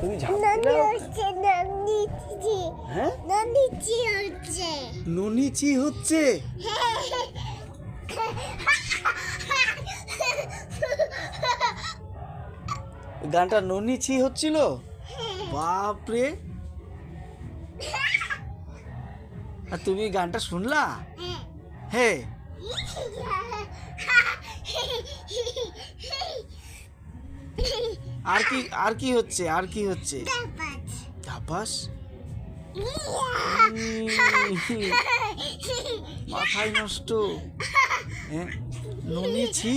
তুমি হ্যাঁ ননিচি হচ্ছে। গানটা ননিচি হচ্ছিল। বাপরে, আর তুমি গানটা শুনলা? হ্যাঁ, আর কি হচ্ছে? আর কি হচ্ছে? তাপাস, মাথায় নষ্ট। হ্যাঁ, ননিছি।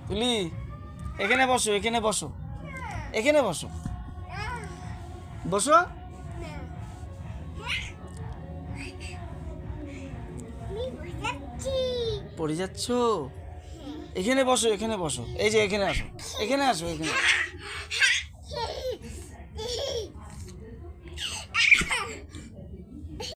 তুলি, এখানে বসো, এখানে বসো, এখানে বসো, বসো। পড়ে যাচ্ছ? এখানে বসো, এখানে বসো, এই যে এখানে আসো, এখানে আসো, এখানে।